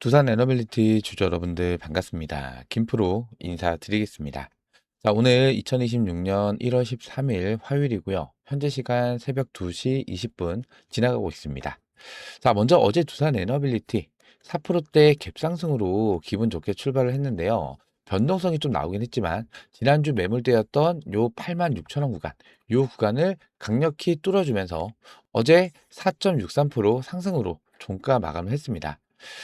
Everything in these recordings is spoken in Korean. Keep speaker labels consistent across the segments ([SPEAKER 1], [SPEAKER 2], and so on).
[SPEAKER 1] 두산 에너빌리티 주주 여러분들 반갑습니다. 김프로 인사드리겠습니다. 자, 오늘 2026년 1월 13일 화요일이고요. 현재 시간 새벽 2시 20분 지나가고 있습니다. 자, 먼저 어제 두산 에너빌리티 4%대 갭상승으로 기분 좋게 출발을 했는데요. 변동성이 좀 나오긴 했지만 지난주 매물대였던 요 86,000원 구간, 요 구간을 강력히 뚫어주면서 어제 4.63% 상승으로 종가 마감을 했습니다.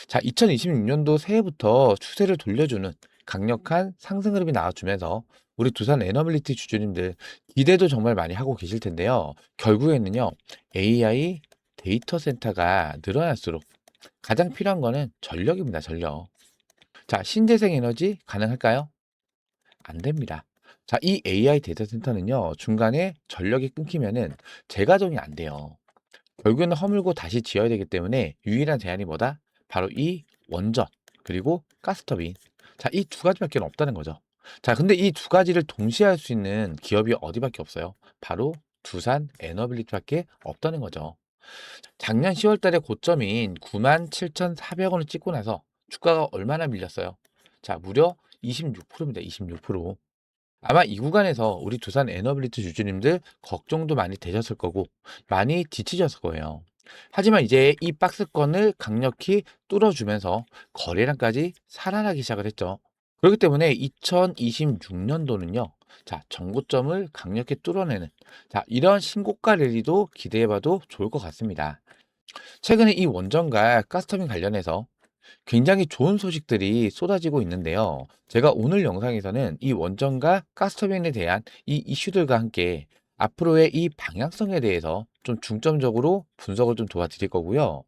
[SPEAKER 1] 자, 2026년도 새해부터 추세를 돌려주는 강력한 상승 흐름이 나와주면서 우리 두산 에너빌리티 주주님들 기대도 정말 많이 하고 계실 텐데요. 결국에는요, AI 데이터 센터가 늘어날수록 가장 필요한 거는 전력입니다, 전력. 자, 신재생 에너지 가능할까요? 안 됩니다. 자, 이 AI 데이터 센터는요, 중간에 전력이 끊기면은 재가동이 안 돼요. 결국에는 허물고 다시 지어야 되기 때문에 유일한 대안이 뭐다? 바로 이 원전, 그리고 가스터빈. 자, 이 두 가지밖에 없다는 거죠. 자, 근데 이 두 가지를 동시에 할 수 있는 기업이 어디밖에 없어요? 바로 두산 에너빌리티밖에 없다는 거죠. 작년 10월 달에 고점인 97,400원을 찍고 나서 주가가 얼마나 밀렸어요? 자, 무려 26%입니다. 26%. 아마 이 구간에서 우리 두산 에너빌리티 주주님들 걱정도 많이 되셨을 거고 많이 지치셨을 거예요. 하지만 이제 이 박스권을 강력히 뚫어주면서 거래량까지 살아나기 시작을 했죠. 그렇기 때문에 2026년도는요. 자, 정고점을 강력히 뚫어내는 이런 신고가 랠리도 기대해봐도 좋을 것 같습니다. 최근에 이 원전과 가스터빈 관련해서 굉장히 좋은 소식들이 쏟아지고 있는데요. 제가 오늘 영상에서는 이 원전과 가스터빈에 대한 이 이슈들과 함께 앞으로의 이 방향성에 대해서 좀 중점적으로 분석을 좀 도와드릴 거고요.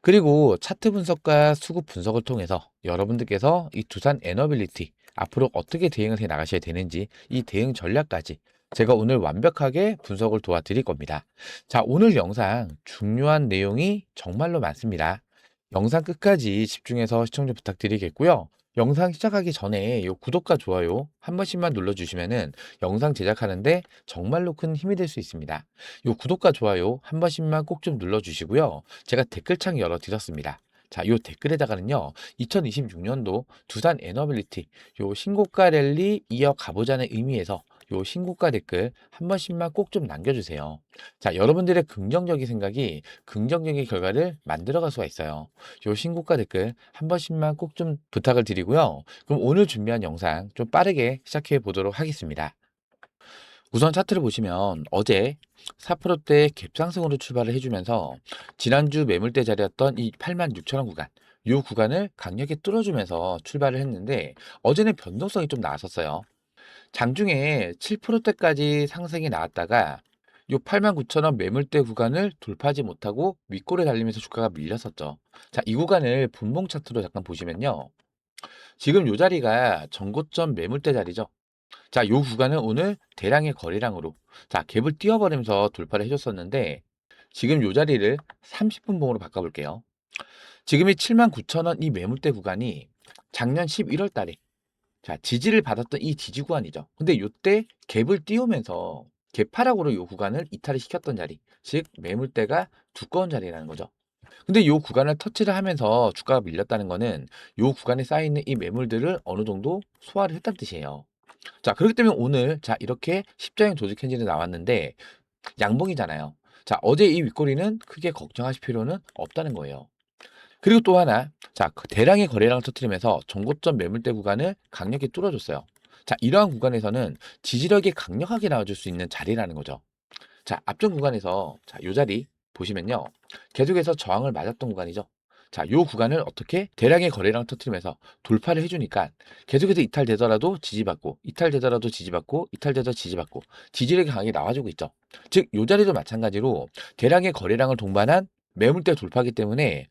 [SPEAKER 1] 그리고 차트 분석과 수급 분석을 통해서 여러분들께서 이 두산 에너빌리티 앞으로 어떻게 대응을 해 나가셔야 되는지 이 대응 전략까지 제가 오늘 완벽하게 분석을 도와드릴 겁니다. 자, 오늘 영상 중요한 내용이 정말로 많습니다. 영상 끝까지 집중해서 시청 좀 부탁드리겠고요. 영상 시작하기 전에 이 구독과 좋아요 한 번씩만 눌러주시면은 영상 제작하는데 정말로 큰 힘이 될 수 있습니다. 이 구독과 좋아요 한 번씩만 꼭 좀 눌러주시고요. 제가 댓글창 열어드렸습니다. 자, 요 댓글에다가는요, 2026년도 두산 에너빌리티 요 신고가 랠리 이어가보자는 의미에서 요 신고가 댓글 한 번씩만 꼭 좀 남겨주세요. 자, 여러분들의 긍정적인 생각이 긍정적인 결과를 만들어갈 수가 있어요. 요 신고가 댓글 한 번씩만 꼭 좀 부탁을 드리고요. 그럼 오늘 준비한 영상 좀 빠르게 시작해 보도록 하겠습니다. 우선 차트를 보시면 어제 4%대 갭상승으로 출발을 해주면서 지난주 매물대 자리였던 이 86,000원 구간, 이 구간을 강력히 뚫어주면서 출발을 했는데 어제는 변동성이 좀 나왔었어요. 장중에 7%대까지 상승이 나왔다가 요 89,000원 매물대 구간을 돌파하지 못하고 윗골에 달리면서 주가가 밀렸었죠. 자, 이 구간을 분봉 차트로 잠깐 보시면요. 지금 요 자리가 전고점 매물대 자리죠. 자, 요 구간은 오늘 대량의 거래량으로 갭을 띄워버리면서 돌파를 해줬었는데 지금 요 자리를 30분 봉으로 바꿔볼게요. 지금이 79,000원 이 매물대 구간이 작년 11월 달에 지지를 받았던 이 지지 구간이죠. 근데 요때 갭을 띄우면서 갭하락으로 요 구간을 이탈을 시켰던 자리, 즉 매물대가 두꺼운 자리라는 거죠. 근데 요 구간을 터치를 하면서 주가가 밀렸다는 거는 요 구간에 쌓여있는 이 매물들을 어느 정도 소화를 했다는 뜻이에요. 자, 그렇기 때문에 오늘 이렇게 십자형 조직 현실이 나왔는데 양봉이잖아요. 자, 어제 이 윗꼬리는 크게 걱정하실 필요는 없다는 거예요. 그리고 또 하나, 그 대량의 거래량을 터뜨리면서 전고점 매물대 구간을 강력히 뚫어줬어요. 자, 이러한 구간에서는 지지력이 강력하게 나와줄 수 있는 자리라는 거죠. 자, 앞전 구간에서 요 자리 보시면요. 계속해서 저항을 맞았던 구간이죠. 자, 요 구간을 어떻게 대량의 거래량을 터뜨리면서 돌파를 해주니까 계속해서 이탈되더라도 지지받고, 이탈되더라도 지지받고, 이탈되더 지지받고, 지지력이 강하게 나와주고 있죠. 즉, 요 자리도 마찬가지로 대량의 거래량을 동반한 매물대 돌파기 때문에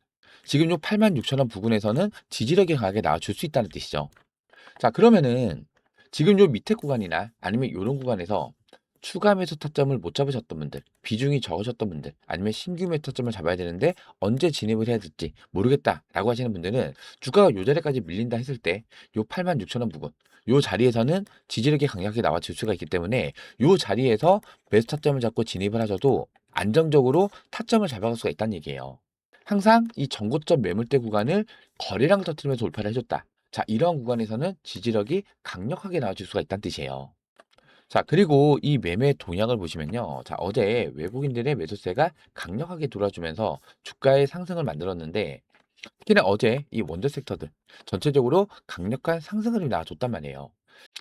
[SPEAKER 1] 지금 요 86,000원 부근에서는 지지력이 강하게 나와줄 수 있다는 뜻이죠. 자, 그러면은 지금 요 밑에 구간이나 아니면 요런 구간에서 추가 매수 타점을 못 잡으셨던 분들, 비중이 적으셨던 분들, 아니면 신규 매수 타점을 잡아야 되는데 언제 진입을 해야 될지 모르겠다라고 하시는 분들은 주가가 요 자리까지 밀린다 했을 때 요 86,000원 부근, 요 자리에서는 지지력이 강하게 나와줄 수가 있기 때문에 요 자리에서 매수 타점을 잡고 진입을 하셔도 안정적으로 타점을 잡아갈 수가 있다는 얘기예요. 항상 이 전고점 매물대 구간을 거래량을 터뜨리면서 돌파를 해줬다. 자, 이런 구간에서는 지지력이 강력하게 나와줄 수가 있다는 뜻이에요. 자, 그리고 이 매매 동향을 보시면요. 자, 어제 외국인들의 매수세가 강력하게 돌아주면서 주가의 상승을 만들었는데, 특히나 어제 이 원조 섹터들 전체적으로 강력한 상승 흐름이 나와줬단 말이에요.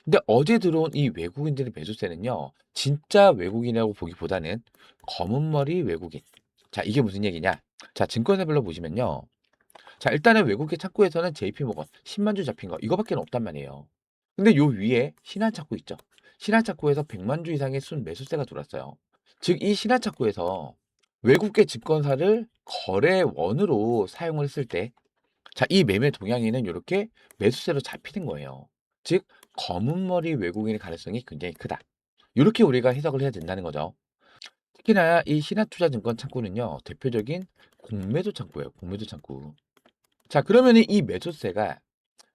[SPEAKER 1] 근데 어제 들어온 이 외국인들의 매수세는요, 진짜 외국인이라고 보기보다는 검은 머리 외국인. 자, 이게 무슨 얘기냐? 자, 증권사별로 보시면요. 자, 일단은 외국계 창구에서는 JP모건 10만 주 잡힌 거 이거밖에 없단 말이에요. 근데 요 위에 신한창구 있죠. 신한창구에서 100만 주 이상의 순 매수세가 들어왔어요. 즉 이 신한창구에서 외국계 증권사를 거래원으로 사용을 했을 때, 자, 이 매매 동향에는 이렇게 매수세로 잡히는 거예요. 즉 검은 머리 외국인의 가능성이 굉장히 크다. 이렇게 우리가 해석을 해야 된다는 거죠. 특히나 이 신한투자증권 창구는요, 대표적인 공매도 창구예요. 공매도 창구. 자, 그러면은 이 매수세가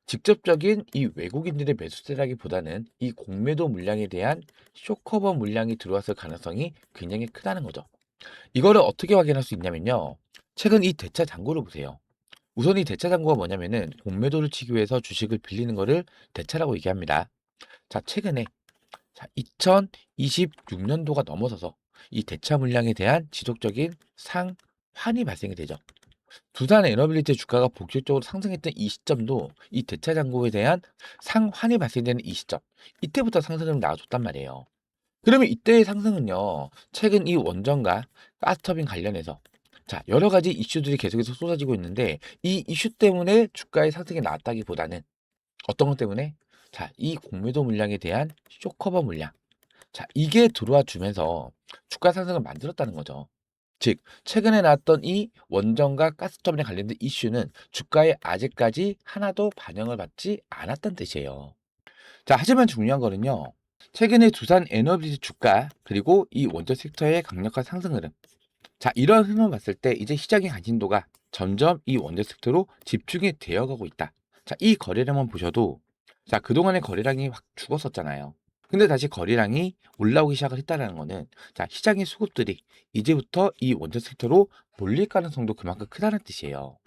[SPEAKER 1] 직접적인 이 외국인들의 매수세라기보다는 이 공매도 물량에 대한 쇼커버 물량이 들어왔을 가능성이 굉장히 크다는 거죠. 이거를 어떻게 확인할 수 있냐면요. 최근 이 대차 잔고를 보세요. 우선 이 대차 잔고가 뭐냐면은 공매도를 치기 위해서 주식을 빌리는 거를 대차라고 얘기합니다. 자, 최근에 2026년도가 넘어서서 이 대차 물량에 대한 지속적인 상환이 발생이 되죠. 두산 에너빌리티 주가가 본격적으로 상승했던 이 시점도 이 대차 잔고에 대한 상환이 발생되는 이 시점, 이때부터 상승을 나와줬단 말이에요. 그러면 이때의 상승은요, 최근 이 원전과 가스터빈 관련해서 자, 여러 가지 이슈들이 계속해서 쏟아지고 있는데 이 이슈 때문에 주가의 상승이 나왔다기보다는 어떤 것 때문에, 자, 이 공매도 물량에 대한 쇼커버 물량, 자, 이게 들어와 주면서 주가 상승을 만들었다는 거죠. 즉, 최근에 나왔던 이 원전과 가스터빈에 관련된 이슈는 주가에 아직까지 하나도 반영을 받지 않았다는 뜻이에요. 자, 하지만 중요한 거는요. 최근에 두산 에너비스 주가 그리고 이 원전 섹터의 강력한 상승 흐름. 자, 이런 흐름을 봤을 때 이제 시장의 관심도가 점점 이 원전 섹터로 집중이 되어가고 있다. 자, 이 거래량만 보셔도 자, 그동안의 거래량이 확 죽었었잖아요. 근데 다시 거래량이 올라오기 시작을 했다는 거는 자, 시장의 수급들이 이제부터 이 원전 섹터로 몰릴 가능성도 그만큼 크다는 뜻이에요.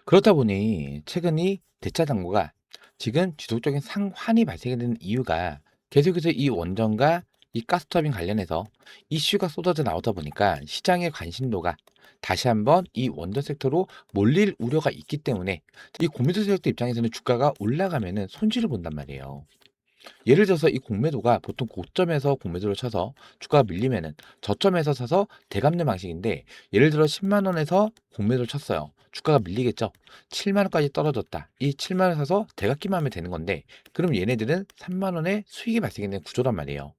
[SPEAKER 1] 그렇다 보니 최근 이 대차 당구가 지금 지속적인 상환이 발생이 되는 이유가 계속해서 이 원전과 이 가스터빈 관련해서 이슈가 쏟아져 나오다 보니까 시장의 관심도가 다시 한번 이 원전 섹터로 몰릴 우려가 있기 때문에 이 고민도 세력들 입장에서는 주가가 올라가면은 손실을 본단 말이에요. 예를 들어서 이 공매도가 보통 고점에서 공매도를 쳐서 주가가 밀리면은 저점에서 사서 대감는 방식인데, 예를 들어 10만 원에서 공매도를 쳤어요. 주가가 밀리겠죠. 7만 원까지 떨어졌다. 이 7만 원 사서 대각기만 하면 되는 건데, 그럼 얘네들은 3만 원의 수익이 발생이 되는 구조란 말이에요.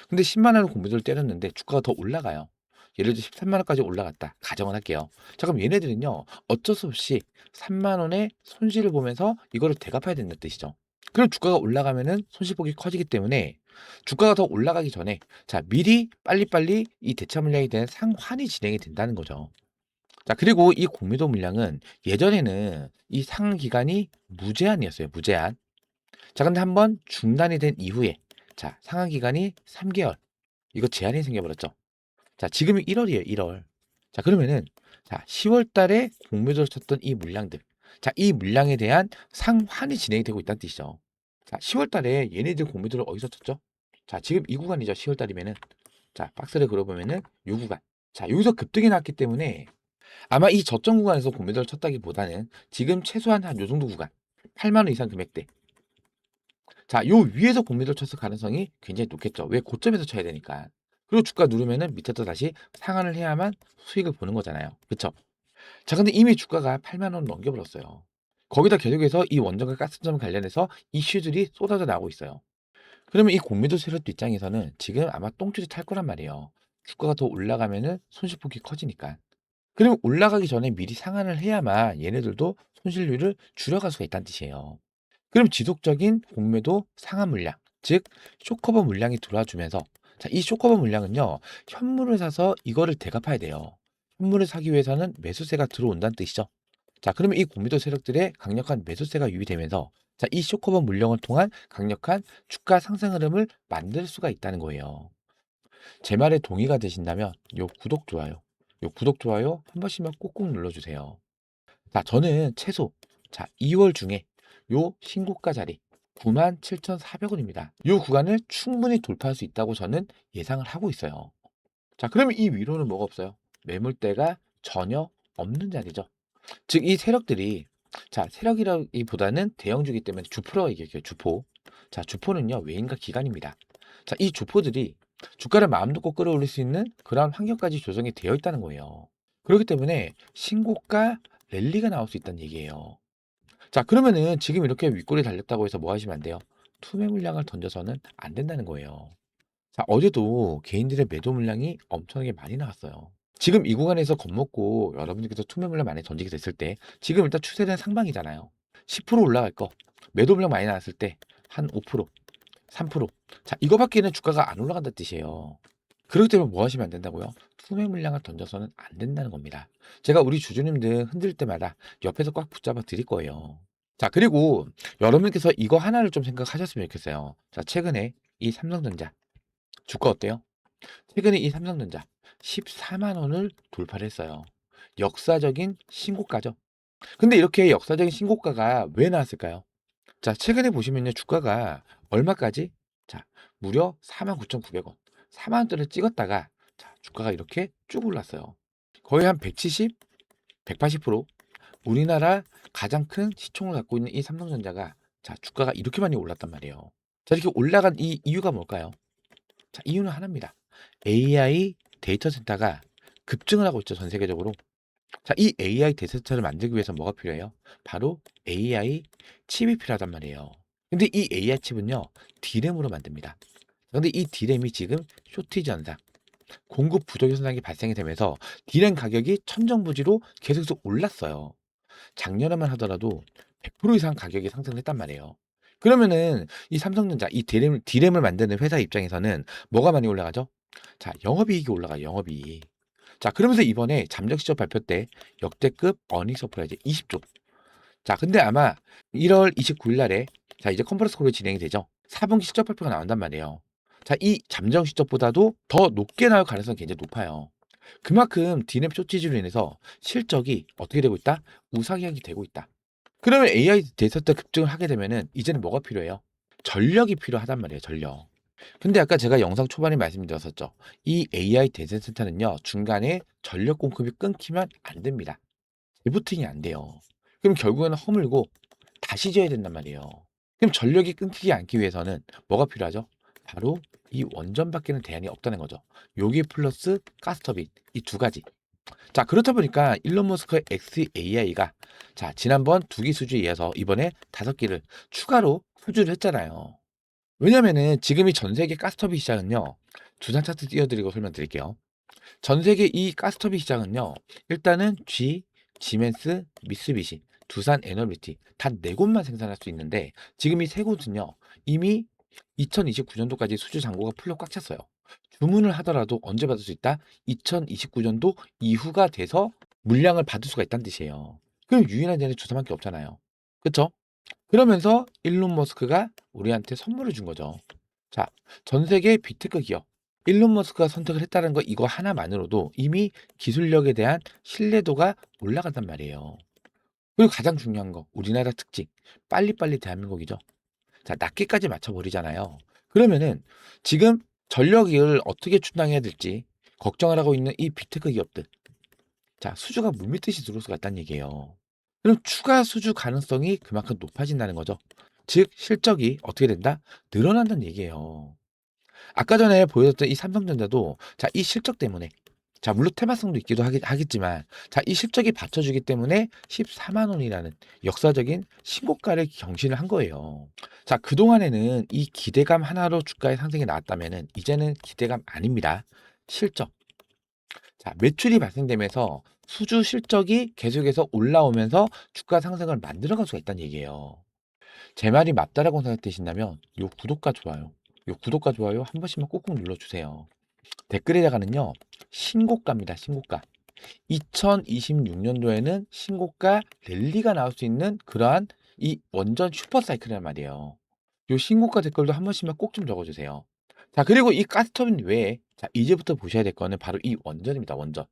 [SPEAKER 1] 근데 10만 원을 공매도를 때렸는데 주가가 더 올라가요. 예를 들어 13만 원까지 올라갔다. 가정을 할게요. 자, 그럼 얘네들은요, 어쩔 수 없이 3만 원의 손실을 보면서 이거를 대갚아야 된다는 뜻이죠. 그럼 주가가 올라가면은 손실폭이 커지기 때문에 주가가 더 올라가기 전에 자, 미리 빨리빨리 이 대차 물량에 대한 상환이 진행이 된다는 거죠. 자, 그리고 이 공매도 물량은 예전에는 이 상한 기간이 무제한이었어요. 무제한. 자, 근데 한번 중단이 된 이후에 자, 상한 기간이 3개월. 이거 제한이 생겨버렸죠. 자, 지금이 1월이에요. 1월. 자, 그러면은 자, 10월 달에 공매도를 쳤던 이 물량들. 자, 이 물량에 대한 상환이 진행이 되고 있다는 뜻이죠. 자, 10월 달에 얘네들 공매도를 어디서 쳤죠? 자, 지금 이 구간이죠. 10월 달이면은. 자, 박스를 그려보면은 요 구간. 자, 여기서 급등이 났기 때문에 아마 이 저점 구간에서 공매도를 쳤다기보다는 지금 최소한 한 요 정도 구간. 8만 원 이상 금액대. 자, 요 위에서 공매도를 쳤을 가능성이 굉장히 높겠죠. 왜? 고점에서 쳐야 되니까. 그리고 주가 누르면은 밑에서 다시 상한을 해야만 수익을 보는 거잖아요. 그쵸? 자, 근데 이미 주가가 8만 원 넘겨버렸어요. 거기다 계속해서 이 원전과 가스점 관련해서 이슈들이 쏟아져 나오고 있어요. 그러면 이 공매도 세력들 입장에서는 지금 아마 똥줄이 탈 거란 말이에요. 주가가 더 올라가면은 손실폭이 커지니까. 그리고 올라가기 전에 미리 상한을 해야만 얘네들도 손실률을 줄여갈 수가 있다는 뜻이에요. 그럼 지속적인 공매도 상한 물량, 즉 쇼커버 물량이 들어와 주면서 자, 이 쇼커버 물량은요. 현물을 사서 이거를 대갚아야 돼요. 현물을 사기 위해서는 매수세가 들어온다는 뜻이죠. 자, 그러면 이 공매도 세력들의 강력한 매수세가 유입되면서 자, 이 쇼커버 물량을 통한 강력한 주가 상승 흐름을 만들 수가 있다는 거예요. 제 말에 동의가 되신다면 요 구독, 좋아요. 요 구독, 좋아요 한 번씩만 꾹꾹 눌러주세요. 자, 저는 최소 2월 중에 요 신고가 자리 97,400원입니다. 요 구간을 충분히 돌파할 수 있다고 저는 예상을 하고 있어요. 자, 그러면 이 위로는 뭐가 없어요? 매물대가 전혀 없는 자리죠. 즉 이 세력들이 세력이라기보다는 대형주기 때문에 주포라고 얘기해요. 주포. 자, 주포는요 외인과 기관입니다. 자, 이 주포들이 주가를 마음 놓고 끌어올릴 수 있는 그런 환경까지 조성이 되어 있다는 거예요. 그렇기 때문에 신고가 랠리가 나올 수 있다는 얘기예요. 자, 그러면은 지금 이렇게 윗골이 달렸다고 해서 뭐 하시면 안 돼요? 투매 물량을 던져서는 안 된다는 거예요. 자, 어제도 개인들의 매도 물량이 엄청나게 많이 나왔어요. 지금 이 구간에서 겁먹고 여러분들께서 투매 물량 많이 던지게 됐을 때 지금 일단 추세는 상방이잖아요. 10% 올라갈 거 매도 물량 많이 나왔을 때 한 5%, 3%. 자, 이거밖에는 주가가 안 올라간다는 뜻이에요. 그렇기 때문에 뭐 하시면 안 된다고요? 투매 물량을 던져서는 안 된다는 겁니다. 제가 우리 주주님들 흔들 때마다 옆에서 꽉 붙잡아 드릴 거예요. 자, 그리고 여러분께서 이거 하나를 좀 생각하셨으면 좋겠어요. 자, 최근에 이 삼성전자 주가 어때요? 최근에 이 삼성전자 14만 원을 돌파를 했어요. 역사적인 신고가죠. 근데 이렇게 역사적인 신고가가 왜 나왔을까요? 자, 최근에 보시면요. 주가가 얼마까지? 자, 무려 49,900원. 4만 원대를 찍었다가 자, 주가가 이렇게 쭉 올랐어요. 거의 한 170, 180% 우리나라 가장 큰 시총을 갖고 있는 이 삼성전자가 자, 주가가 이렇게 많이 올랐단 말이에요. 자, 이렇게 올라간 이 이유가 뭘까요? 자, 이유는 하나입니다. AI 데이터 센터가 급증을 하고 있죠, 전 세계적으로. 자, 이 AI 데이터 센터를 만들기 위해서 뭐가 필요해요? 바로 AI 칩이 필요하단 말이에요. 근데 이 AI 칩은요, D램으로 만듭니다. 근데 이 D램이 지금 쇼티지 현상, 공급 부족 현상이 발생이 되면서 D램 가격이 천정부지로 계속해서 올랐어요. 작년에만 하더라도 100% 이상 가격이 상승했단 말이에요. 그러면은 이 삼성전자 이 D램을 만드는 회사 입장에서는 뭐가 많이 올라가죠? 자, 영업이익이 올라가요, 영업이익. 자, 그러면서 이번에 잠적 시적 발표 때 역대급 어닝 서프라이즈 20조. 자, 근데 아마 1월 29일 날에 자, 이제 컨퍼런스 콜이 진행이 되죠. 4분기 실적 발표가 나온단 말이에요. 자, 이 잠정 시적보다도 더 높게 나올 가능성이 굉장히 높아요. 그만큼 디램 쇼티지로 인해서 실적이 어떻게 되고 있다? 우상향이 되고 있다. 그러면 AI 데이터 급증을 하게 되면은 이제는 뭐가 필요해요? 전력이 필요하단 말이에요, 전력. 근데 아까 제가 영상 초반에 말씀드렸었죠. 이 AI 데이터 센터는요, 중간에 전력 공급이 끊기면 안 됩니다. 리부팅이 안 돼요. 그럼 결국에는 허물고 다시 지어야 된단 말이에요. 그럼 전력이 끊기지 않기 위해서는 뭐가 필요하죠? 바로 이 원전밖에는 대안이 없다는 거죠. 요게 플러스 가스터빈 이 두 가지. 자, 그렇다 보니까 일론 머스크의 XAI가 자, 지난번 2기 수주에 이어서 이번에 5기를 추가로 수주를 했잖아요. 왜냐면은 지금 이 전 세계 가스터빈 시장은요. 두산 차트 띄워드리고 설명드릴게요. 전 세계 이 가스터빈 시장은요. 일단은 G, 지멘스, 미쓰비시, 두산 에너비티 단 4곳만 생산할 수 있는데 지금 이 3곳은요. 이미 2029년도까지 수주 잔고가 풀려 꽉 찼어요. 주문을 하더라도 언제 받을 수 있다? 2029년도 이후가 돼서 물량을 받을 수가 있다는 뜻이에요. 그럼 유일한 데는 두산밖에 없잖아요. 그쵸? 그러면서 일론 머스크가 우리한테 선물을 준 거죠. 자, 전 세계 비테크 기업 일론 머스크가 선택을 했다는 거 이거 하나만으로도 이미 기술력에 대한 신뢰도가 올라간단 말이에요. 그리고 가장 중요한 거 우리나라 특징 빨리빨리 대한민국이죠. 자, 낱개까지 맞춰버리잖아요. 그러면은 지금 전력을 어떻게 충당해야 될지 걱정을 하고 있는 이 비테크 기업들 자, 수주가 물밀듯이 들어올 수가 있다는 얘기예요. 그럼 추가 수주 가능성이 그만큼 높아진다는 거죠. 즉 실적이 어떻게 된다? 늘어난다는 얘기예요. 아까 전에 보여줬던 이 삼성전자도 자, 이 실적 때문에 자, 물론 테마성도 있기도 하겠지만 자, 이 실적이 받쳐주기 때문에 14만 원이라는 역사적인 신고가를 경신을 한 거예요. 자, 그동안에는 이 기대감 하나로 주가의 상승이 나왔다면은 이제는 기대감 아닙니다. 실적. 자, 매출이 발생되면서 수주 실적이 계속해서 올라오면서 주가 상승을 만들어갈 수가 있다는 얘기예요. 제 말이 맞다라고 생각되신다면 요 구독과 좋아요, 요 구독과 좋아요 한 번씩만 꼭꼭 눌러주세요. 댓글에다가는요 신고가입니다. 신고가. 2026년도에는 신고가 랠리가 나올 수 있는 그러한 이 원전 슈퍼사이클이란 말이에요. 요 신고가 댓글도 한 번씩만 꼭 좀 적어주세요. 자, 그리고 이 가스터빈 외에 자, 이제부터 보셔야 될 거는 바로 이 원전입니다. 원전.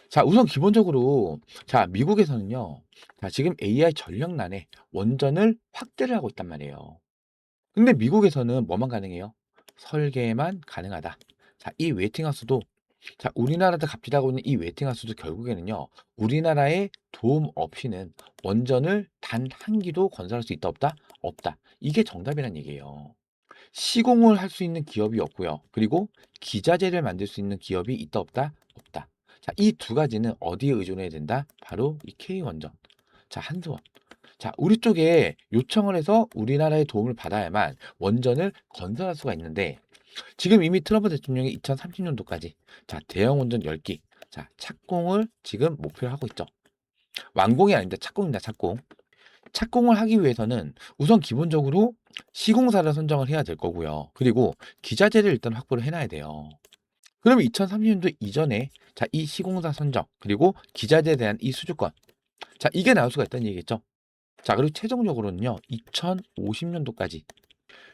[SPEAKER 1] 자, 우선 기본적으로 자, 미국에서는요. 자, 지금 AI 전력난에 원전을 확대를 하고 있단 말이에요. 근데 미국에서는 뭐만 가능해요? 설계만 가능하다. 자, 이 웨이팅하우스도 자, 우리나라도 갑질하고 있는 이 웨이팅하우스도 결국에는요. 우리나라의 도움 없이는 원전을 단 한 기도 건설할 수 있다 없다? 없다. 이게 정답이란 얘기예요. 시공을 할 수 있는 기업이 없고요. 그리고 기자재를 만들 수 있는 기업이 있다 없다? 없다. 자, 이 두 가지는 어디에 의존해야 된다? 바로 이 K원전. 자, 한수원. 자, 우리 쪽에 요청을 해서 우리나라의 도움을 받아야만 원전을 건설할 수가 있는데 지금 이미 트럼프 대통령이 2030년도까지 자, 대형 원전 10기 자, 착공을 지금 목표로 하고 있죠. 완공이 아닌데 착공입니다. 착공. 착공을 하기 위해서는 우선 기본적으로 시공사를 선정을 해야 될 거고요. 그리고 기자재를 일단 확보를 해놔야 돼요. 그러면 2030년도 이전에 자, 이 시공사 선정 그리고 기자재에 대한 이 수주권 자, 이게 나올 수가 있다는 얘기겠죠. 자, 그리고 최종적으로는요. 2050년도까지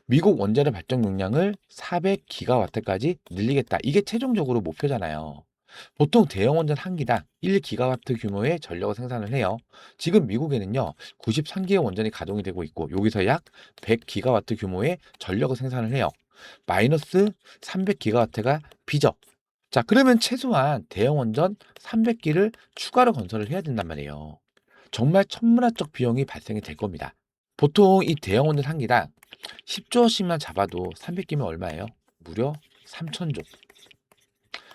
[SPEAKER 1] 미국 원자력 발전 용량을 400기가와트까지 늘리겠다. 이게 최종적으로 목표잖아요. 보통 대형 원전 한 기당 1기가와트 규모의 전력을 생산을 해요. 지금 미국에는요, 93기의 원전이 가동이 되고 있고, 여기서 약 100기가와트 규모의 전력을 생산을 해요. 마이너스 300기가와트가 비죠. 자, 그러면 최소한 대형 원전 300기를 추가로 건설을 해야 된단 말이에요. 정말 천문학적 비용이 발생이 될 겁니다. 보통 이 대형 원전 한 기당 10조씩만 잡아도 300기면 얼마예요? 무려 3천조.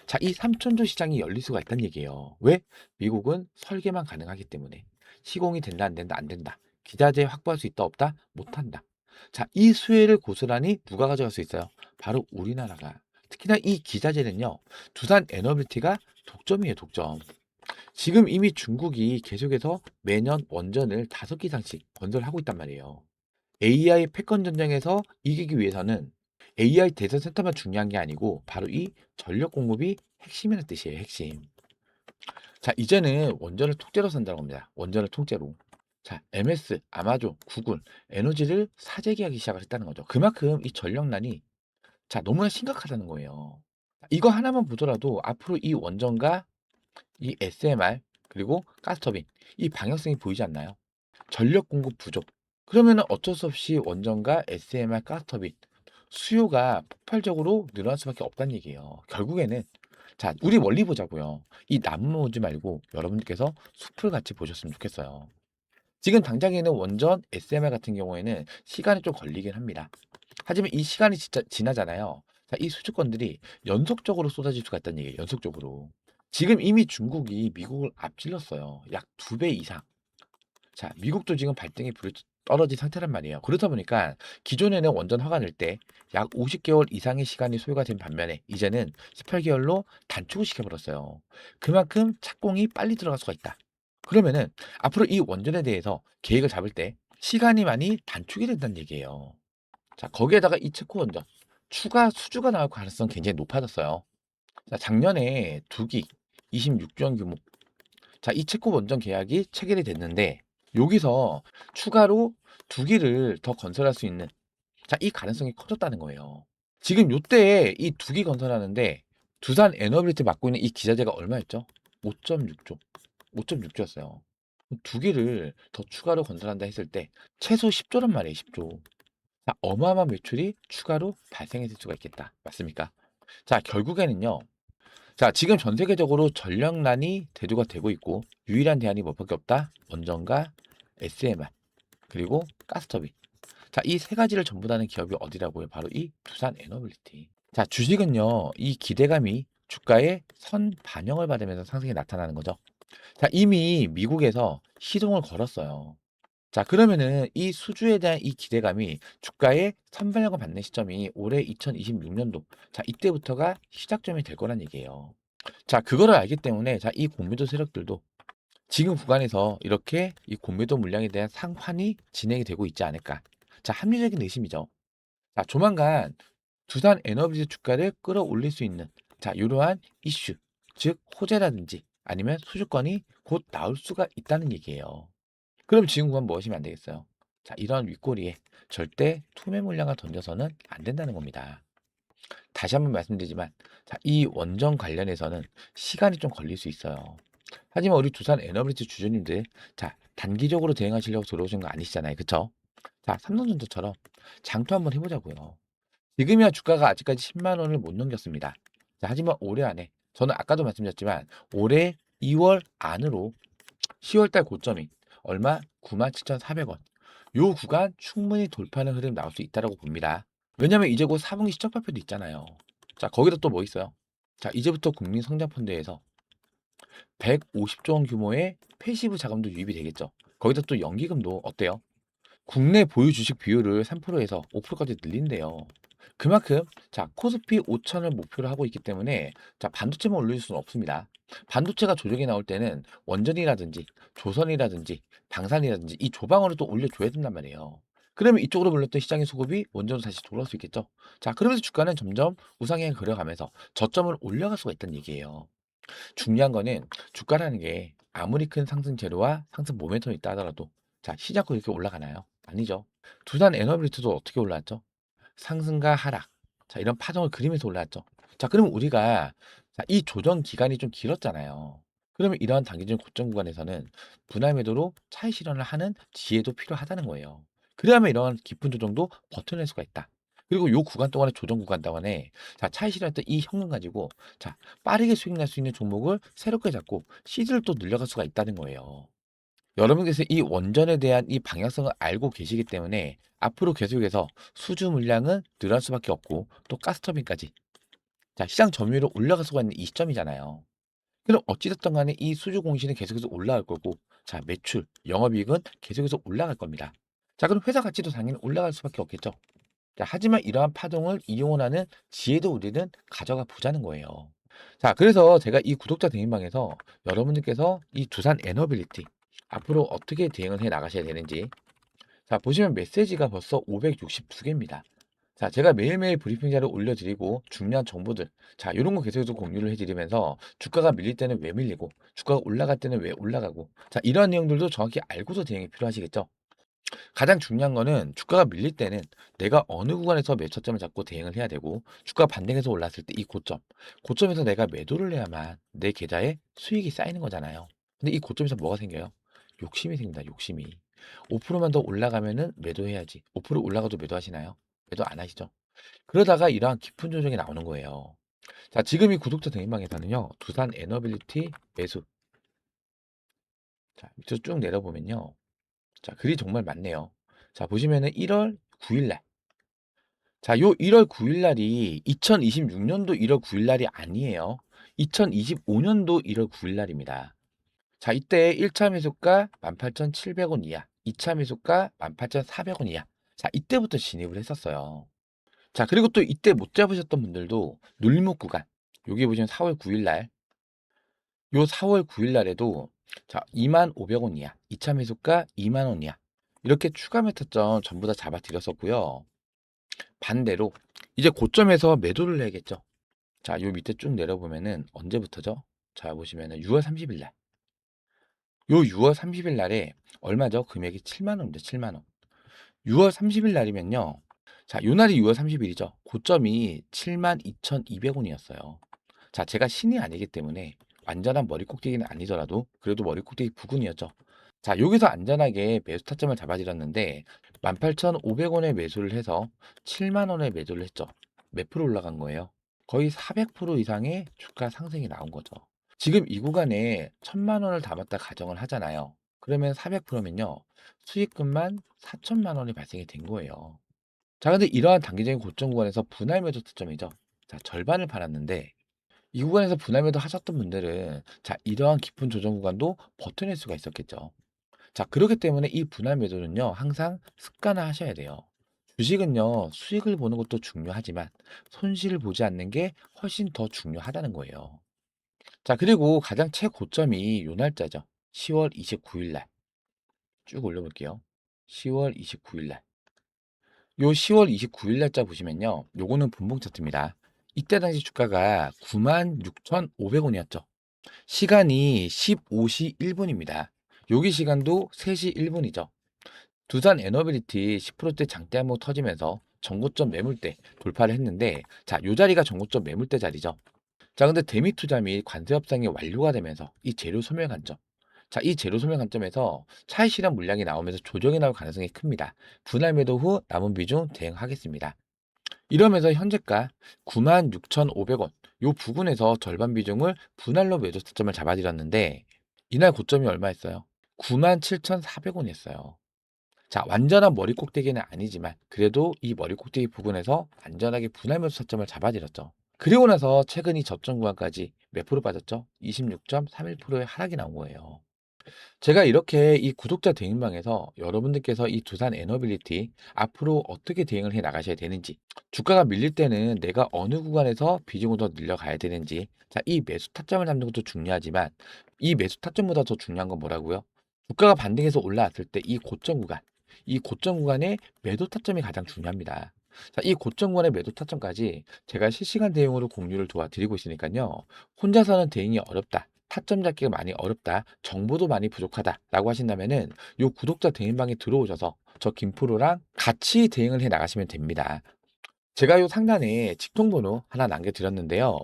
[SPEAKER 1] 자, 이 3천조 시장이 열릴 수가 있다는 얘기예요. 왜? 미국은 설계만 가능하기 때문에. 시공이 된다, 안 된다, 안 된다. 기자재 확보할 수 있다, 없다? 못한다. 자, 이 수혜를 고스란히 누가 가져갈 수 있어요? 바로 우리나라가. 특히나 이 기자재는요, 두산 에너빌티가 독점이에요, 독점. 지금 이미 중국이 계속해서 매년 원전을 5기 이상씩 건설하고 있단 말이에요. AI 패권 전쟁에서 이기기 위해서는 AI 대선 센터만 중요한 게 아니고 바로 이 전력 공급이 핵심이라는 뜻이에요. 핵심. 자, 이제는 원전을 통째로 산다는 겁니다. 원전을 통째로. 자, MS, 아마존, 구글, 에너지를 사재기하기 시작을 했다는 거죠. 그만큼 이 전력난이 자, 너무나 심각하다는 거예요. 이거 하나만 보더라도 앞으로 이 원전과 이 SMR 그리고 가스터빈 이 방향성이 보이지 않나요? 전력 공급 부족. 그러면은 어쩔 수 없이 원전과 SMR 가스터빈 수요가 폭발적으로 늘어날 수밖에 없다는 얘기예요. 결국에는 자, 우리 멀리 보자고요. 이 나무 보지 말고 여러분께서 숲을 같이 보셨으면 좋겠어요. 지금 당장에는 원전 SMR 같은 경우에는 시간이 좀 걸리긴 합니다. 하지만 이 시간이 진짜 지나잖아요. 자, 이 수주권들이 연속적으로 쏟아질 수가 있다는 얘기예요. 연속적으로. 지금 이미 중국이 미국을 앞질렀어요. 약 2배 이상. 자, 미국도 지금 발등에 불이 떨어진 상태란 말이에요. 그렇다 보니까 기존에는 원전 허가 낼 때 약 50개월 이상의 시간이 소요가 된 반면에 이제는 18개월로 단축을 시켜버렸어요. 그만큼 착공이 빨리 들어갈 수가 있다. 그러면은 앞으로 이 원전에 대해서 계획을 잡을 때 시간이 많이 단축이 된다는 얘기예요. 자, 거기에다가 이 체코 원전 추가 수주가 나올 가능성이 굉장히 높아졌어요. 자, 작년에 2기 26조 원 규모 자, 이 체코 원전 계약이 체결이 됐는데 여기서 추가로 2기를 더 건설할 수 있는 자, 이 가능성이 커졌다는 거예요. 지금 요때 이 2기 건설하는데 두산 에너빌티 맡고 있는 이 기자재가 얼마였죠? 5.6조. 5.6조였어요. 2기를 더 추가로 건설한다 했을 때 최소 10조란 말이에요, 10조. 자, 어마어마한 매출이 추가로 발생했을 수가 있겠다. 맞습니까? 자, 결국에는요. 자, 지금 전 세계적으로 전력난이 대두가 되고 있고 유일한 대안이 뭐밖에 없다? 원전과 SMR 그리고 가스터빈. 자, 이 세 가지를 전부 다는 기업이 어디라고요? 바로 이 두산 에너빌리티. 자, 주식은요. 이 기대감이 주가에 선 반영을 받으면서 상승이 나타나는 거죠. 자, 이미 미국에서 시동을 걸었어요. 자, 그러면은 이 수주에 대한 이 기대감이 주가에 선반영을 받는 시점이 올해 2026년도. 자, 이때부터가 시작점이 될 거란 얘기예요. 자, 그거를 알기 때문에 자, 이 공매도 세력들도 지금 구간에서 이렇게 이 공매도 물량에 대한 상환이 진행이 되고 있지 않을까. 자, 합리적인 의심이죠. 자, 조만간 두산 에너비즈 주가를 끌어올릴 수 있는 자, 이러한 이슈, 즉 호재라든지 아니면 수주권이 곧 나올 수가 있다는 얘기예요. 그럼 지금 구간 무엇이면 안 되겠어요? 자, 이런 윗꼬리에 절대 투매 물량을 던져서는 안 된다는 겁니다. 다시 한번 말씀드리지만 자, 이 원전 관련해서는 시간이 좀 걸릴 수 있어요. 하지만 우리 두산 에너비티 주주님들, 자, 단기적으로 대응하시려고 들어오신 거 아니시잖아요. 그쵸? 자, 삼성전자처럼 장투 한번 해보자고요. 지금이야 주가가 아직까지 10만 원을 못 넘겼습니다. 자, 하지만 올해 안에, 저는 아까도 말씀드렸지만, 올해 2월 안으로 10월 달 고점이 얼마? 97,400원. 요 구간 충분히 돌파하는 흐름 나올 수 있다고 봅니다. 왜냐면 이제 곧 4분기 실적 발표도 있잖아요. 자, 거기다 또 뭐 있어요? 자, 이제부터 국민성장펀드에서 150조 원 규모의 패시브 자금도 유입이 되겠죠. 거기다 또 연기금도 어때요? 국내 보유 주식 비율을 3%에서 5%까지 늘린대요. 그만큼 자 코스피 5천을 목표로 하고 있기 때문에 자 반도체만 올릴 수는 없습니다. 반도체가 조정이 나올 때는 원전이라든지 조선이라든지 방산이라든지 이 조방어를 또 올려줘야 된단 말이에요. 그러면 이쪽으로 몰렸던 시장의 수급이 원전으로 다시 돌아올 수 있겠죠. 자 그러면서 주가는 점점 우상향을 그려가면서 저점을 올라갈 수가 있다는 얘기예요. 중요한 거는 주가라는 게 아무리 큰 상승 재료와 상승 모멘텀이 있다 하더라도 자 시작고 이렇게 올라가나요? 아니죠. 두산 에너빌리티도 어떻게 올랐죠? 상승과 하락. 자, 이런 파동을 그리면서 올라왔죠. 자, 그러면 우리가 자, 이 조정 기간이 좀 길었잖아요. 그러면 이러한 단기적인 고점 구간에서는 분할 매도로 차익 실현을 하는 지혜도 필요하다는 거예요. 그래야만 이러한 깊은 조정도 버텨낼 수가 있다. 그리고 요 구간 동안에 조정 구간 동안에 자, 차익 실현했던 이 현금 가지고 자, 빠르게 수익 날 수 있는 종목을 새롭게 잡고 시드를 또 늘려갈 수가 있다는 거예요. 여러분께서 이 원전에 대한 이 방향성을 알고 계시기 때문에 앞으로 계속해서 수주 물량은 늘어날 수밖에 없고 또 가스터빈까지 자 시장 점유율이 올라갈 수가 있는 이 시점이잖아요. 그럼 어찌됐든 간에 이 수주 공시는 계속해서 올라갈 거고 자 매출, 영업이익은 계속해서 올라갈 겁니다. 자 그럼 회사 가치도 당연히 올라갈 수밖에 없겠죠. 자, 하지만 이러한 파동을 이용하는 지혜도 우리는 가져가 보자는 거예요. 자, 그래서 제가 이 구독자 대인방에서 여러분들께서 이 두산 에너빌리티 앞으로 어떻게 대응을 해 나가셔야 되는지 자, 보시면 메시지가 벌써 562개입니다. 자, 제가 매일매일 브리핑 자료 올려드리고 중요한 정보들 자, 이런 거 계속해서 공유를 해드리면서 주가가 밀릴 때는 왜 밀리고 주가가 올라갈 때는 왜 올라가고 자, 이러한 내용들도 정확히 알고서 대응이 필요하시겠죠. 가장 중요한 거는 주가가 밀릴 때는 내가 어느 구간에서 매초점을 잡고 대응을 해야 되고 주가가 반등해서 올랐을 때 이 고점, 고점에서 내가 매도를 해야만 내 계좌에 수익이 쌓이는 거잖아요. 근데 이 고점에서 뭐가 생겨요? 욕심이 생긴다, 욕심이. 5%만 더 올라가면은 매도해야지. 5% 올라가도 매도하시나요? 매도 안 하시죠? 그러다가 이러한 깊은 조정이 나오는 거예요. 자, 지금 이 구독자 대인방에서는요, 두산 에너빌리티 매수. 자, 밑으로 쭉 내려보면요. 자, 글이 정말 많네요. 자, 보시면은 1월 9일 날. 자, 요 1월 9일 날이 2026년도 1월 9일 날이 아니에요. 2025년도 1월 9일 날입니다. 자, 이때 1차 매수가 18,700원 이하, 2차 매수가 18,400원 이하. 자, 이때부터 진입을 했었어요. 자, 그리고 또 이때 못 잡으셨던 분들도 눌목 구간. 여기 보시면 4월 9일 날, 요 4월 9일 날에도 자, 25,000원 이하, 2차 매수가 2만 원 이하. 이렇게 추가 매타점 전부 다 잡아 드렸었고요. 반대로 이제 고점에서 매도를 해야겠죠. 자, 요 밑에 쭉 내려보면은 언제부터죠? 자, 보시면은 6월 30일 날. 요 6월 30일 날에 얼마죠? 금액이 7만 원입니다. 7만 원. 6월 30일 날이면요. 자, 요 날이 6월 30일이죠. 고점이 72,200원이었어요. 자, 제가 신이 아니기 때문에 완전한 머리 꼭대기는 아니더라도 그래도 머리 꼭대기 부근이었죠. 자, 여기서 안전하게 매수 타점을 잡아드렸는데 18,500원에 매수를 해서 7만 원에 매도를 했죠. 몇 프로 올라간 거예요? 거의 400% 이상의 주가 상승이 나온 거죠. 지금 이 구간에 1,000만 원을 담았다 가정을 하잖아요. 그러면 400%면요. 수익금만 4천만 원이 발생이 된 거예요. 자, 근데 이러한 단기적인 고점 구간에서 분할 매도 타점이죠. 자, 절반을 팔았는데 이 구간에서 분할 매도 하셨던 분들은 자, 이러한 깊은 조정 구간도 버텨낼 수가 있었겠죠. 자, 그렇기 때문에 이 분할 매도는요, 항상 습관화 하셔야 돼요. 주식은요, 수익을 보는 것도 중요하지만 손실을 보지 않는 게 훨씬 더 중요하다는 거예요. 자, 그리고 가장 최고점이 요 날짜죠. 10월 29일 날. 쭉 올려볼게요. 10월 29일 날. 요 10월 29일 날짜 보시면요. 요거는 분봉 차트입니다. 이때 당시 주가가 96,500원이었죠. 시간이 15시 1분입니다. 여기 시간도 3시 1분이죠. 두산 에너빌리티 10%대 장대 한번 터지면서 전고점 매물대 돌파를 했는데 자, 요 자리가 전고점 매물대 자리죠. 자, 근데 대미 투자 및 관세 협상이 완료가 되면서 이 재료 소멸 관점. 자, 이 재료 소멸 관점에서 차익 실현 물량이 나오면서 조정이 나올 가능성이 큽니다. 분할 매도 후 남은 비중 대응하겠습니다. 이러면서 현재가 96,500원 요 부근에서 절반 비중을 분할로 매도 타점을 잡아들였는데 이날 고점이 얼마였어요? 97,400원이었어요. 자, 완전한 머리 꼭대기는 아니지만 그래도 이 머리 꼭대기 부근에서 안전하게 분할 매수 타점을 잡아들였죠. 그리고 나서 최근 이 저점 구간까지 몇 프로 빠졌죠? 26.31%의 하락이 나온 거예요. 제가 이렇게 이 구독자 대행방에서 여러분들께서 이 두산 에너빌리티 앞으로 어떻게 대응을 해 나가셔야 되는지, 주가가 밀릴 때는 내가 어느 구간에서 비중을 더 늘려가야 되는지, 자, 이 매수 타점을 잡는 것도 중요하지만 이 매수 타점보다 더 중요한 건 뭐라고요? 주가가 반등해서 올라왔을 때 이 고점 구간, 이 고점 구간의 매도 타점이 가장 중요합니다. 자, 이 고점 구간의 매도 타점까지 제가 실시간 대응으로 공유를 도와드리고 있으니까요. 혼자서는 대응이 어렵다. 타점 잡기가 많이 어렵다. 정보도 많이 부족하다라고 하신다면은 요 구독자 대응방에 들어오셔서 저 김프로랑 같이 대응을 해 나가시면 됩니다. 제가 요 상단에 직통번호 하나 남겨드렸는데요.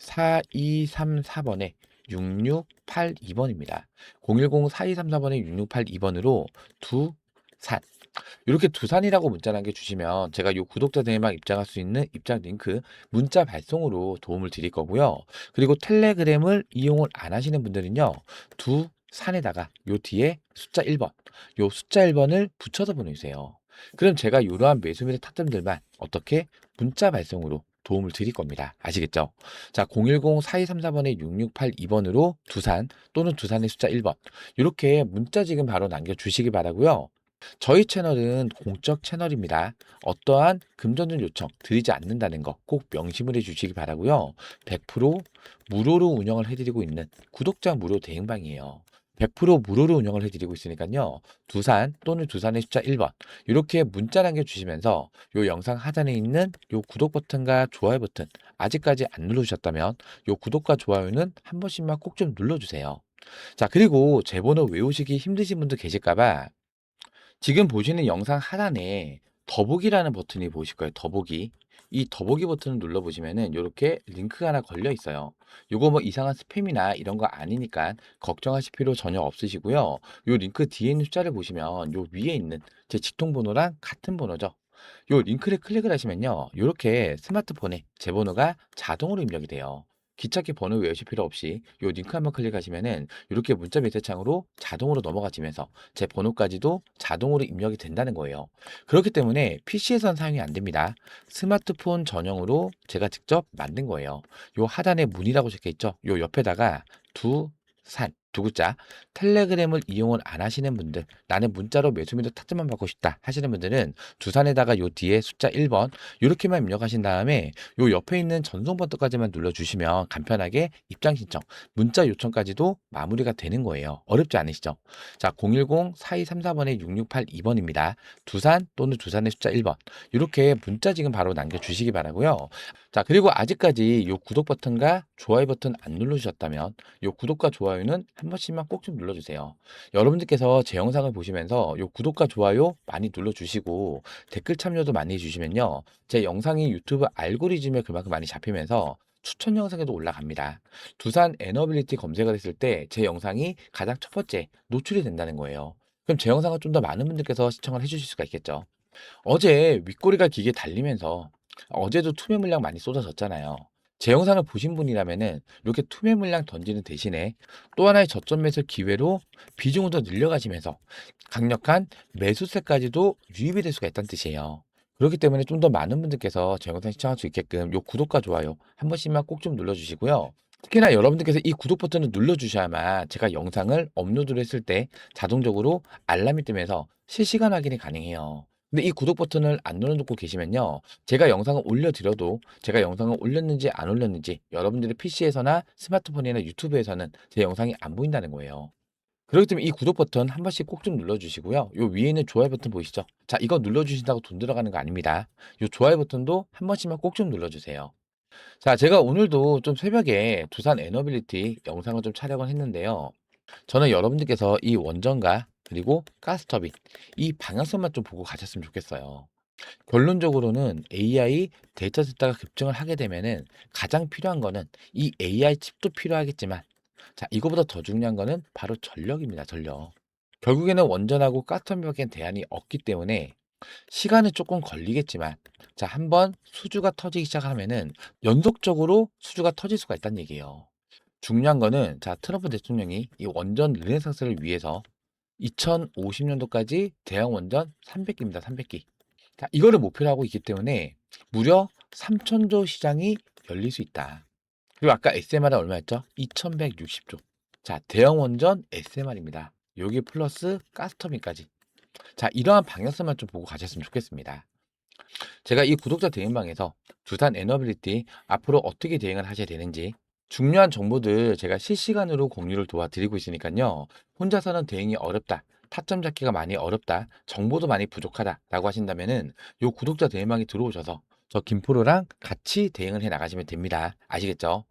[SPEAKER 1] 010-4234번에 6682번입니다. 010-4234번에 6682번으로 두산 이렇게 두산이라고 문자 남겨주시면 제가 요 구독자 대행방 입장할 수 있는 입장 링크 문자 발송으로 도움을 드릴 거고요. 그리고 텔레그램을 이용을 안 하시는 분들은요. 두산에다가 요 뒤에 숫자 1번, 요 숫자 1번을 붙여서 보내주세요. 그럼 제가 이러한 매수 매수 타점들만 어떻게 문자 발송으로 도움을 드릴 겁니다. 아시겠죠? 자, 010-4234번에 6682번으로 두산 또는 두산의 숫자 1번 이렇게 문자 지금 바로 남겨주시기 바라고요. 저희 채널은 공적 채널입니다. 어떠한 금전전 요청 드리지 않는다는 거 꼭 명심을 해주시기 바라고요. 100% 무료로 운영을 해드리고 있는 구독자 무료 대행방이에요. 100% 무료로 운영을 해드리고 있으니까요. 두산 또는 두산의 숫자 1번 이렇게 문자 남겨주시면서 요 영상 하단에 있는 요 구독 버튼과 좋아요 버튼 아직까지 안 눌러주셨다면 요 구독과 좋아요는 한 번씩만 꼭 좀 눌러주세요. 자, 그리고 제 번호 외우시기 힘드신 분들 계실까봐 지금 보시는 영상 하단에 더보기라는 버튼이 보이실 거예요. 더보기. 이 더보기 버튼을 눌러보시면은 이렇게 링크가 하나 걸려 있어요. 요거 뭐 이상한 스팸이나 이런 거 아니니까 걱정하실 필요 전혀 없으시고요. 요 링크 뒤에 있는 숫자를 보시면 요 위에 있는 제 직통 번호랑 같은 번호죠. 요 링크를 클릭을 하시면요. 요렇게 스마트폰에 제 번호가 자동으로 입력이 돼요. 기찻길 번호 외우실 필요 없이 요 링크 한번 클릭하시면은 이렇게 문자 메시지창으로 자동으로 넘어가지면서 제 번호까지도 자동으로 입력이 된다는 거예요. 그렇기 때문에 PC에선 사용이 안 됩니다. 스마트폰 전용으로 제가 직접 만든 거예요. 요 하단에 문이라고 적혀 있죠. 요 옆에다가 두산 두 글자 텔레그램을 이용을 안 하시는 분들 나는 문자로 매수매도 타점만 받고 싶다 하시는 분들은 두산에다가 요 뒤에 숫자 1번 이렇게만 입력하신 다음에 요 옆에 있는 전송 버튼까지만 눌러주시면 간편하게 입장 신청, 문자 요청까지도 마무리가 되는 거예요. 어렵지 않으시죠? 자, 010-4234번에 6682번입니다. 두산 또는 두산의 숫자 1번 이렇게 문자 지금 바로 남겨주시기 바라고요. 자, 그리고 아직까지 요 구독 버튼과 좋아요 버튼 안 눌러주셨다면 요 구독과 좋아요는 한 번씩만 꼭 좀 눌러주세요. 여러분들께서 제 영상을 보시면서 요 구독과 좋아요 많이 눌러주시고 댓글 참여도 많이 해주시면요. 제 영상이 유튜브 알고리즘에 그만큼 많이 잡히면서 추천 영상에도 올라갑니다. 두산 에너빌리티 검색을 했을 때 제 영상이 가장 첫 번째 노출이 된다는 거예요. 그럼 제 영상을 좀 더 많은 분들께서 시청을 해주실 수가 있겠죠. 어제 윗꼬리가 기게 달리면서 어제도 투매 물량 많이 쏟아졌잖아요. 제 영상을 보신 분이라면은 이렇게 투매 물량 던지는 대신에 또 하나의 저점 매수 기회로 비중을 더 늘려가시면서 강력한 매수세까지도 유입이 될 수가 있다는 뜻이에요. 그렇기 때문에 좀 더 많은 분들께서 제 영상 시청할 수 있게끔 요 구독과 좋아요 한 번씩만 꼭 좀 눌러주시고요. 특히나 여러분들께서 이 구독 버튼을 눌러주셔야만 제가 영상을 업로드를 했을 때 자동적으로 알람이 뜨면서 실시간 확인이 가능해요. 근데 이 구독 버튼을 안 눌러놓고 계시면요. 제가 영상을 올려드려도 제가 영상을 올렸는지 안 올렸는지 여러분들의 PC에서나 스마트폰이나 유튜브에서는 제 영상이 안 보인다는 거예요. 그렇기 때문에 이 구독 버튼 한 번씩 꼭 좀 눌러주시고요. 요 위에 있는 좋아요 버튼 보이시죠? 자, 이거 눌러주신다고 돈 들어가는 거 아닙니다. 요 좋아요 버튼도 한 번씩만 꼭 좀 눌러주세요. 자, 제가 오늘도 좀 새벽에 두산 에너빌리티 영상을 좀 촬영을 했는데요. 저는 여러분들께서 이 원전과 그리고 가스터빈 이 방향성만 좀 보고 가셨으면 좋겠어요. 결론적으로는 AI 데이터 셋다가 급증을 하게 되면은 가장 필요한 거는 이 AI 칩도 필요하겠지만 자, 이거보다 더 중요한 거는 바로 전력입니다. 전력. 결국에는 원전하고 가스터빈밖에 대안이 없기 때문에 시간은 조금 걸리겠지만 자, 한번 수주가 터지기 시작하면은 연속적으로 수주가 터질 수가 있다는 얘기예요. 중요한 거는 자, 트럼프 대통령이 이 원전 르네상스를 위해서 2050년도까지 대형 원전 300기입니다. 300기. 자, 이거를 목표로 하고 있기 때문에 무려 3천조 시장이 열릴 수 있다. 그리고 아까 SMR은 얼마였죠? 2160조. 자, 대형 원전 SMR입니다. 여기 플러스 가스터빈까지. 자, 이러한 방향성만 좀 보고 가셨으면 좋겠습니다. 제가 이 구독자 대행방에서 두산 에너빌리티 앞으로 어떻게 대응을 하셔야 되는지 중요한 정보들 제가 실시간으로 공유를 도와드리고 있으니까요. 혼자서는 대응이 어렵다. 타점 잡기가 많이 어렵다. 정보도 많이 부족하다라고 하신다면은 요 구독자 대행방에 들어오셔서 저 김프로랑 같이 대응을 해 나가시면 됩니다. 아시겠죠?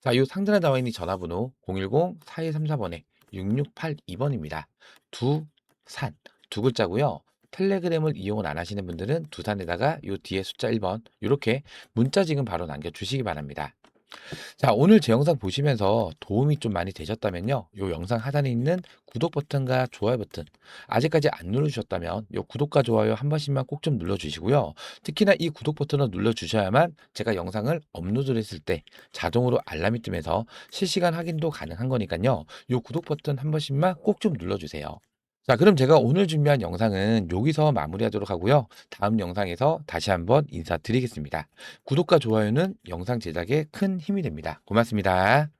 [SPEAKER 1] 자, 요 상단에 나와 있는 전화번호 010-4134번에 6682번입니다. 두산 두 글자고요. 텔레그램을 이용을 안 하시는 분들은 두산에다가 요 뒤에 숫자 1번 이렇게 문자 지금 바로 남겨주시기 바랍니다. 자, 오늘 제 영상 보시면서 도움이 좀 많이 되셨다면요. 요 영상 하단에 있는 구독 버튼과 좋아요 버튼 아직까지 안 눌러주셨다면 요 구독과 좋아요 한 번씩만 꼭 좀 눌러주시고요. 특히나 이 구독 버튼을 눌러주셔야만 제가 영상을 업로드를 했을 때 자동으로 알람이 뜨면서 실시간 확인도 가능한 거니까요. 요 구독 버튼 한 번씩만 꼭 좀 눌러주세요. 자, 그럼 제가 오늘 준비한 영상은 여기서 마무리하도록 하고요. 다음 영상에서 다시 한번 인사드리겠습니다. 구독과 좋아요는 영상 제작에 큰 힘이 됩니다. 고맙습니다.